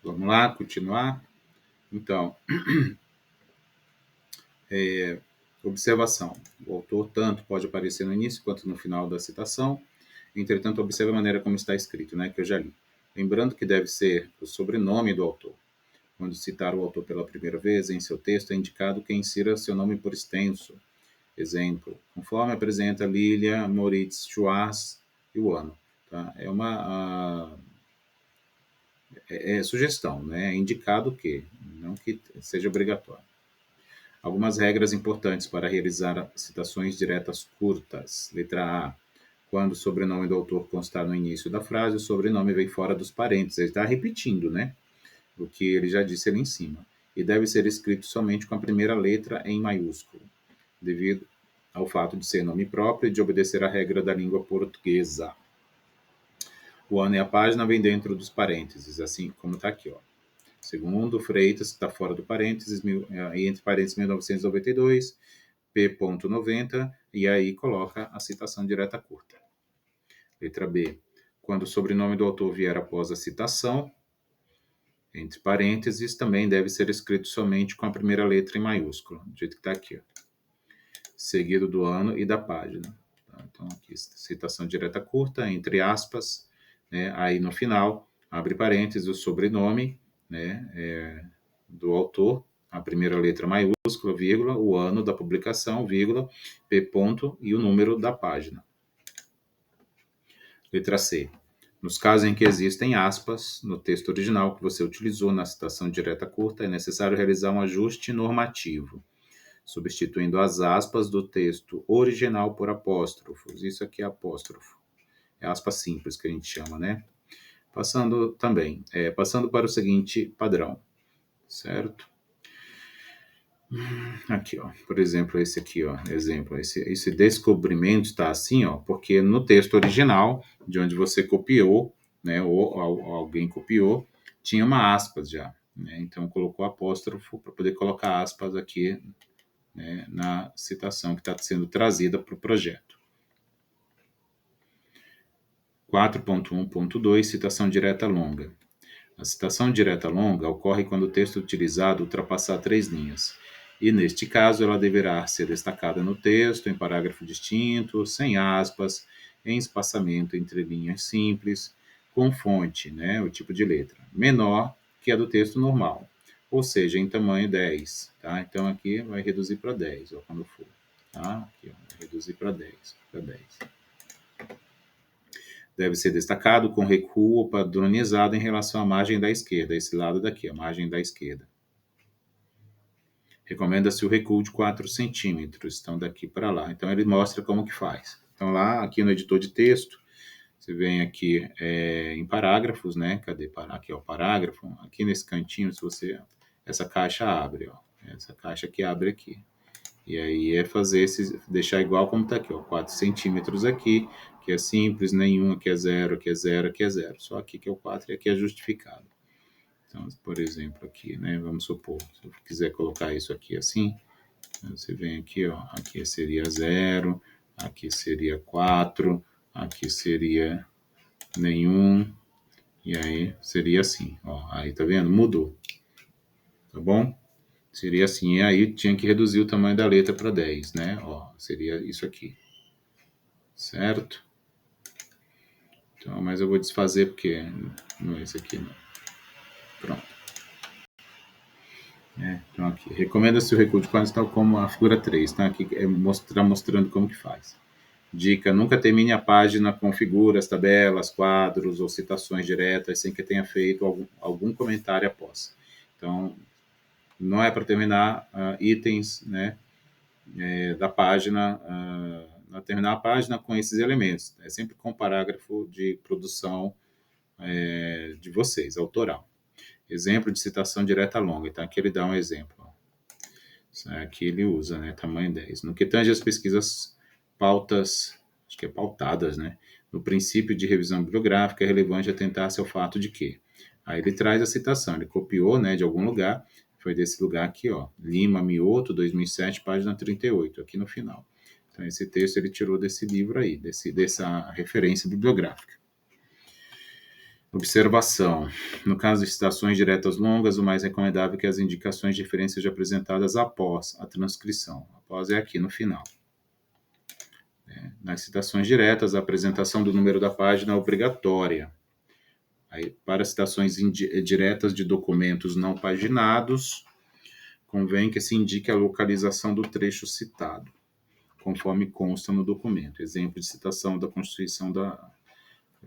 Vamos lá, continuar. Então, observação. O autor tanto pode aparecer no início quanto no final da citação. Entretanto, observe a maneira como está escrito, né, que eu já li. Lembrando que deve ser o sobrenome do autor. Quando citar o autor pela primeira vez em seu texto, é indicado que insira seu nome por extenso. Exemplo, conforme apresenta Lilia Moritz Schwarz e o ano. Tá? É uma sugestão, né? É indicado que, não que seja obrigatório. Algumas regras importantes para realizar citações diretas curtas. Letra A. Quando o sobrenome do autor constar no início da frase, o sobrenome vem fora dos parênteses. Ele está repetindo, né? O que ele já disse ali em cima. E deve ser escrito somente com a primeira letra em maiúsculo, devido ao fato de ser nome próprio e de obedecer à regra da língua portuguesa. O ano e a página vem dentro dos parênteses, assim como está aqui, ó. Segundo Freitas, está fora do parênteses, e entre parênteses 1992, P.90, e aí coloca a citação direta curta. Letra B. Quando o sobrenome do autor vier após a citação, entre parênteses, também deve ser escrito somente com a primeira letra em maiúsculo, do jeito que está aqui, ó. Seguido do ano e da página. Então, aqui, citação direta curta, entre aspas, né? Aí no final, abre parênteses, o sobrenome, né, do autor, a primeira letra maiúscula, vírgula, o ano da publicação, vírgula, P ponto e o número da página. Letra C. Nos casos em que existem aspas no texto original que você utilizou na citação direta curta, é necessário realizar um ajuste normativo, substituindo as aspas do texto original por apóstrofos. Isso aqui é apóstrofo. É aspa simples que a gente chama, né? Passando para o seguinte padrão, certo? Aqui, ó, por exemplo, esse aqui, ó, exemplo, esse descobrimento está assim, ó, porque no texto original, de onde você copiou, né, ou alguém copiou, tinha uma aspas já, né? Então colocou apóstrofo para poder colocar aspas aqui, né, na citação que está sendo trazida para o projeto. 4.1.2, citação direta longa. A citação direta longa ocorre quando o texto utilizado ultrapassar 3 linhas, e neste caso ela deverá ser destacada no texto, em parágrafo distinto, sem aspas, em espaçamento entre linhas simples, com fonte, né, o tipo de letra, menor que a do texto normal, ou seja, em tamanho 10. Tá? Então aqui vai reduzir para 10, ó, quando for. Tá? Aqui, ó, vai reduzir para 10. Deve ser destacado com recuo padronizado em relação à margem da esquerda, esse lado daqui, a margem da esquerda. Recomenda-se o recuo de 4 centímetros, então daqui para lá. Então ele mostra como que faz. Então lá, aqui no editor de texto, você vem aqui em parágrafos, né? Cadê? Aqui é o parágrafo. Aqui nesse cantinho, se você... Essa caixa abre, ó. Essa caixa que abre aqui. E aí é fazer deixar igual como está aqui, ó, 4 centímetros aqui, que é simples, nenhum, aqui é 0, aqui é 0, aqui é 0. Só aqui que é o 4 e aqui é justificado. Então, por exemplo, aqui, né, vamos supor, se eu quiser colocar isso aqui assim, você vem aqui, ó, aqui seria 0, aqui seria 4, aqui seria nenhum, e aí seria assim, ó, aí tá vendo? Mudou, tá bom? Seria assim, e aí tinha que reduzir o tamanho da letra para 10, né? Ó, seria isso aqui. Certo? Então, mas eu vou desfazer porque não é esse aqui, não. Pronto. Então aqui, recomenda-se o recuo de quadros tal como a figura 3, tá? Aqui é mostrando como que faz. Dica, nunca termine a página com figuras, tabelas, quadros ou citações diretas sem que tenha feito algum comentário após. Então, não é para terminar itens, né, da página, terminar a página com esses elementos. É sempre com parágrafo de produção de vocês, autoral. Exemplo de citação direta longa. Então, aqui ele dá um exemplo. Aqui ele usa, né, tamanho 10. No que tange as pesquisas pautas, acho que é pautadas, né, no princípio de revisão bibliográfica, é relevante atentar-se ao fato de que... Aí ele traz a citação, ele copiou, né, de algum lugar, foi desse lugar aqui, ó, Lima Mioto, 2007, página 38, aqui no final. Então, esse texto ele tirou desse livro aí, dessa referência bibliográfica. Observação. No caso de citações diretas longas, o mais recomendável é que as indicações de referência sejam apresentadas após a transcrição. Após é aqui no final. Nas citações diretas, a apresentação do número da página é obrigatória. Aí, para citações diretas de documentos não paginados, convém que se indique a localização do trecho citado, conforme consta no documento. Exemplo de citação da Constituição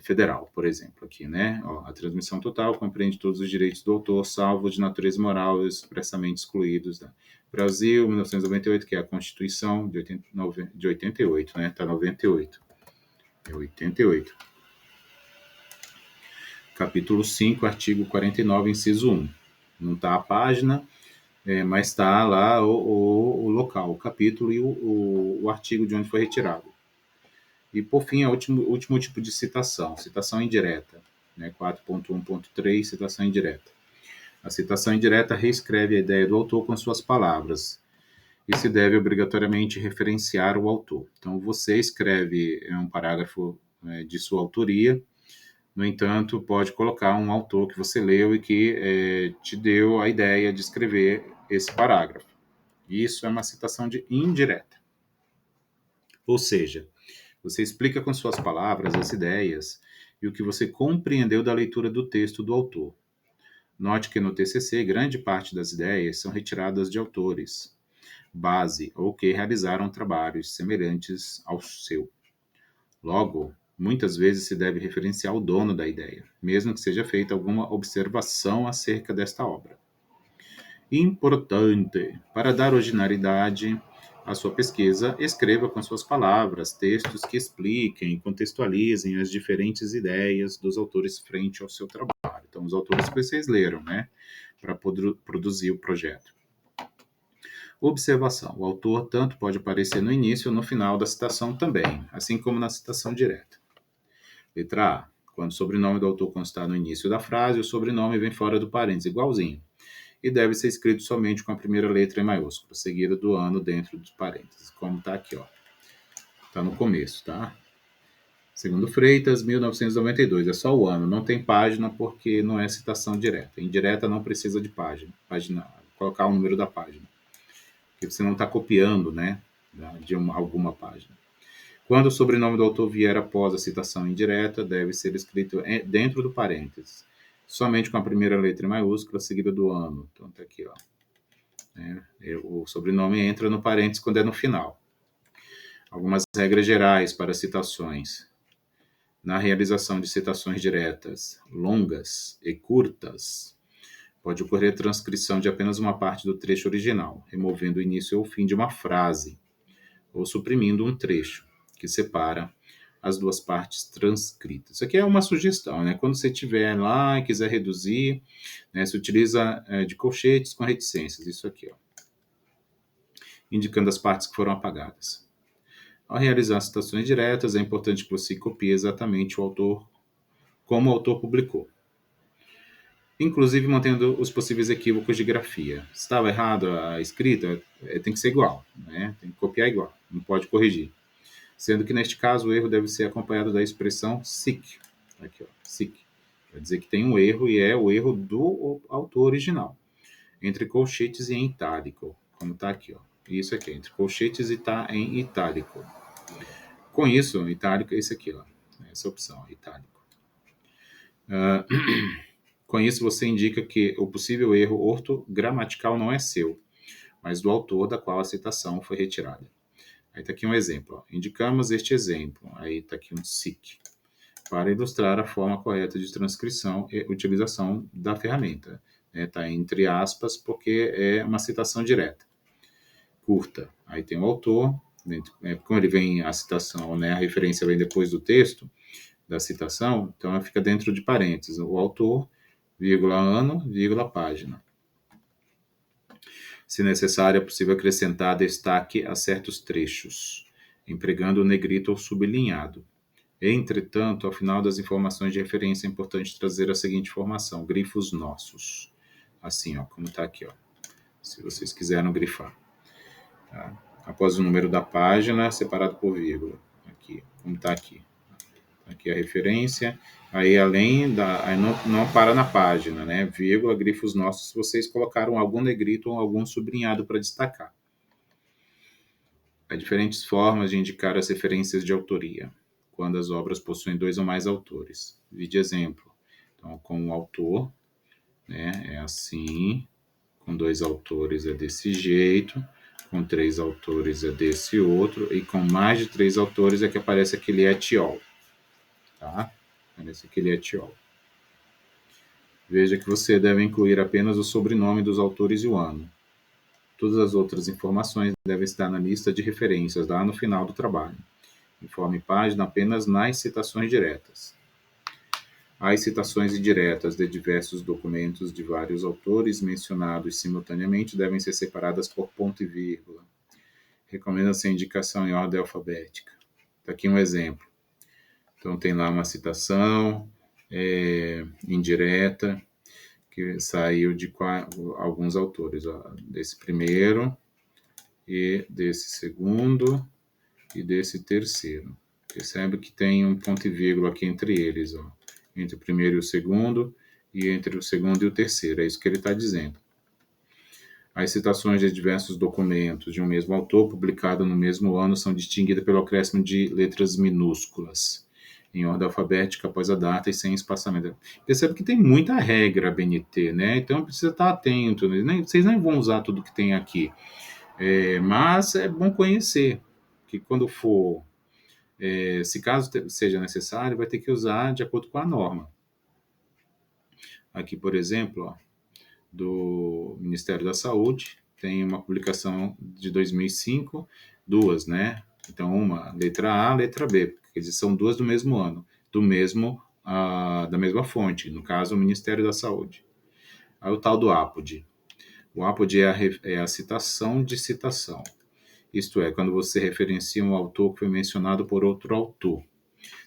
Federal, por exemplo, aqui, né? Ó, a transmissão total compreende todos os direitos do autor, salvo de natureza moral expressamente excluídos da Brasil, 1998, que é a Constituição de 88, né? Tá 98. É 88. Capítulo 5, artigo 49, inciso 1. Não tá a página, mas está lá o local, o capítulo e o artigo de onde foi retirado. E, por fim, o último tipo de citação indireta, né? 4.1.3, citação indireta. A citação indireta reescreve a ideia do autor com suas palavras e se deve obrigatoriamente referenciar o autor. Então, você escreve um parágrafo de sua autoria, no entanto, pode colocar um autor que você leu e que te deu a ideia de escrever esse parágrafo. Isso é uma citação indireta. Ou seja, você explica com suas palavras as ideias e o que você compreendeu da leitura do texto do autor. Note que no TCC, grande parte das ideias são retiradas de autores base ou que realizaram trabalhos semelhantes ao seu. Logo, muitas vezes se deve referenciar o dono da ideia, mesmo que seja feita alguma observação acerca desta obra. Importante, para dar originalidade à sua pesquisa, escreva com suas palavras textos que expliquem e contextualizem as diferentes ideias dos autores frente ao seu trabalho. Então, os autores que vocês leram, né, para produzir o projeto. Observação. O autor tanto pode aparecer no início ou no final da citação também, assim como na citação direta. Letra A. Quando o sobrenome do autor constar no início da frase, o sobrenome vem fora do parênteses, igualzinho, e deve ser escrito somente com a primeira letra em maiúsculo, seguida do ano dentro dos parênteses, como está aqui, ó. Está no começo, tá? Segundo Freitas, 1992, é só o ano, não tem página porque não é citação direta. Indireta não precisa de página, colocar o número da página, porque você não está copiando, né, de alguma página. Quando o sobrenome do autor vier após a citação indireta, deve ser escrito dentro do parênteses, somente com a primeira letra em maiúscula, seguida do ano. Então, tá aqui, ó. O sobrenome entra no parênteses quando é no final. Algumas regras gerais para citações. Na realização de citações diretas, longas e curtas, pode ocorrer transcrição de apenas uma parte do trecho original, removendo o início ou o fim de uma frase, ou suprimindo um trecho que separa as duas partes transcritas. Isso aqui é uma sugestão, né? Quando você estiver lá e quiser reduzir, né, se utiliza de colchetes com reticências, isso aqui, ó, indicando as partes que foram apagadas. Ao realizar citações diretas, é importante que você copie exatamente o autor, como o autor publicou, inclusive mantendo os possíveis equívocos de grafia. Se estava errado a escrita, tem que ser igual, né? Tem que copiar igual, não pode corrigir. Sendo que, neste caso, o erro deve ser acompanhado da expressão SIC. Aqui, ó, SIC. Quer dizer que tem um erro e é o erro do autor original. Entre colchetes e em itálico, como está aqui. Ó. Isso aqui, entre colchetes e está em itálico. Com isso, itálico é esse aqui, ó, essa opção, itálico. Com isso, você indica que o possível erro ortogramatical não é seu, mas do autor da qual a citação foi retirada. Aí está aqui um exemplo. Ó. Indicamos este exemplo. Aí está aqui um SIC. Para ilustrar a forma correta de transcrição e utilização da ferramenta. Está entre aspas, porque é uma citação direta. Curta. Aí tem o autor. Como ele vem a citação, né, a referência vem depois do texto da citação, então ela fica dentro de parênteses. O autor, vírgula, ano, vírgula, página. Se necessário, é possível acrescentar destaque a certos trechos, empregando o negrito ou sublinhado. Entretanto, ao final das informações de referência, é importante trazer a seguinte informação: grifos nossos. Assim, ó, como está aqui, ó, se vocês quiserem grifar. Tá? Após o número da página, separado por vírgula. Aqui, como está aqui. Aqui a referência Aí aí não para na página, né? Vírgula, grifos nossos, vocês colocaram algum negrito ou algum sublinhado para destacar. Há diferentes formas de indicar as referências de autoria, quando as obras possuem 2 ou mais autores. Vide exemplo. Então, com o autor, né, é assim, com 2 autores é desse jeito, com 3 autores é desse outro, e com mais de 3 autores é que aparece aquele etiol, tá? Aparece aquele etiol. Veja que você deve incluir apenas o sobrenome dos autores e o ano. Todas as outras informações devem estar na lista de referências lá no final do trabalho. Informe página apenas nas citações diretas. As citações indiretas de diversos documentos de vários autores mencionados simultaneamente devem ser separadas por ponto e vírgula. Recomenda-se a indicação em ordem alfabética. Está aqui um exemplo. Então, tem lá uma citação indireta que saiu de alguns autores. Ó, desse primeiro, e desse segundo, e desse terceiro. Percebe que tem um ponto e vírgula aqui entre eles, ó, entre o primeiro e o segundo, e entre o segundo e o terceiro. É isso que ele está dizendo. As citações de diversos documentos de um mesmo autor, publicado no mesmo ano, são distinguidas pelo acréscimo de letras minúsculas, em ordem alfabética após a data e sem espaçamento. Percebe que tem muita regra BNT, né? Então precisa estar atento. Né? Vocês nem vão usar tudo que tem aqui, mas é bom conhecer, que quando for se caso seja necessário, vai ter que usar de acordo com a norma. Aqui, por exemplo, ó, do Ministério da Saúde, tem uma publicação de 2005, duas, né? Então, uma, letra A, letra B, quer dizer, são duas do mesmo ano, da mesma fonte, no caso, o Ministério da Saúde. Aí o tal do APOD. O APOD é a citação de citação. Isto é, quando você referencia um autor que foi mencionado por outro autor.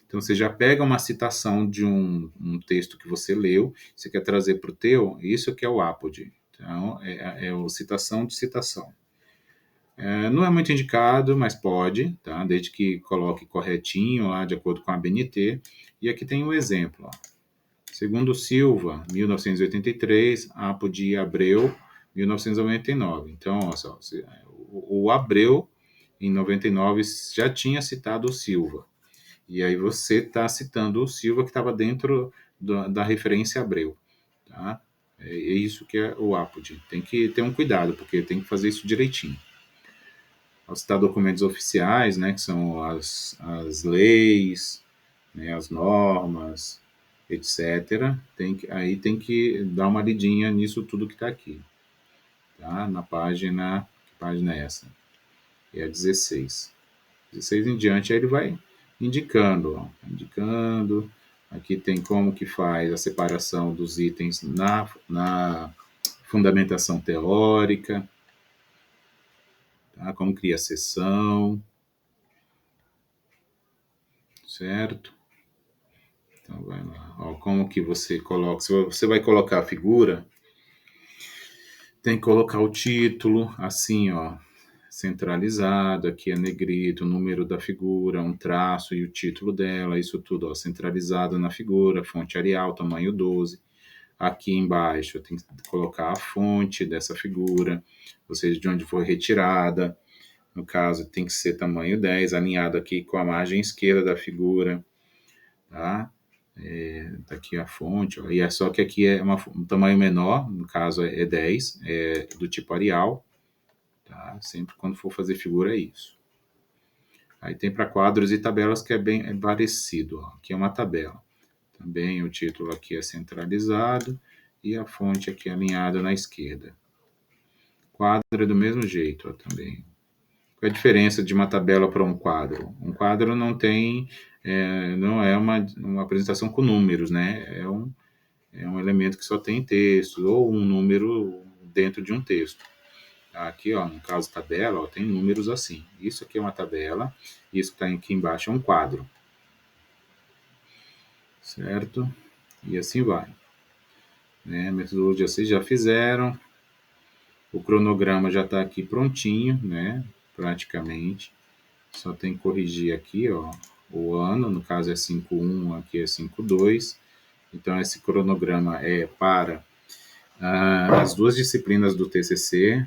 Então, você já pega uma citação de um texto que você leu, você quer trazer para o teu, isso que é o APOD. Então, é a citação de citação. Não é muito indicado, mas pode, tá? Desde que coloque corretinho lá, de acordo com a ABNT. E aqui tem um exemplo. Ó. Segundo Silva, 1983, APOD Abreu, 1999. Então, ó, só, o Abreu, em 99, já tinha citado o Silva. E aí você está citando o Silva que estava dentro da referência Abreu. Tá? É isso que é o APOD. Tem que ter um cuidado, porque tem que fazer isso direitinho. Ao citar documentos oficiais, né, que são as leis, né, as normas, etc., aí tem que dar uma lidinha nisso tudo que está aqui. Tá? Na página, que página é essa? É a 16. 16 em diante, aí ele vai indicando, ó, indicando. Aqui tem como que faz a separação dos itens na fundamentação teórica, tá? Como cria a seção, certo? Então vai lá, ó, como que você coloca, se você vai colocar a figura, tem que colocar o título, assim, ó, centralizado, aqui é negrito, o número da figura, um traço e o título dela, isso tudo, ó, centralizado na figura, fonte Arial, tamanho 12. Aqui embaixo eu tenho que colocar a fonte dessa figura, ou seja, de onde foi retirada. No caso, tem que ser tamanho 10, alinhado aqui com a margem esquerda da figura, tá? Tá aqui a fonte, ó, e é só que aqui é um tamanho menor, no caso é 10, é do tipo Arial, tá? Sempre quando for fazer figura é isso. Aí tem para quadros e tabelas que é bem parecido, ó. Aqui é uma tabela. Também o título aqui é centralizado e a fonte aqui é alinhada na esquerda. Quadro é do mesmo jeito, ó, também. Qual é a diferença de uma tabela para um quadro? Um quadro não tem, não é uma apresentação com números, né? É um elemento que só tem texto ou um número dentro de um texto. Aqui, ó, no caso tabela, ó, tem números assim. Isso aqui é uma tabela, isso que está aqui embaixo é um quadro. Certo? E assim vai. Né? Metodologia vocês já fizeram. O cronograma já está aqui prontinho, né? Praticamente. Só tem que corrigir aqui, ó, o ano, no caso é 5.1, aqui é 5.2. Então, esse cronograma é para as duas disciplinas do TCC,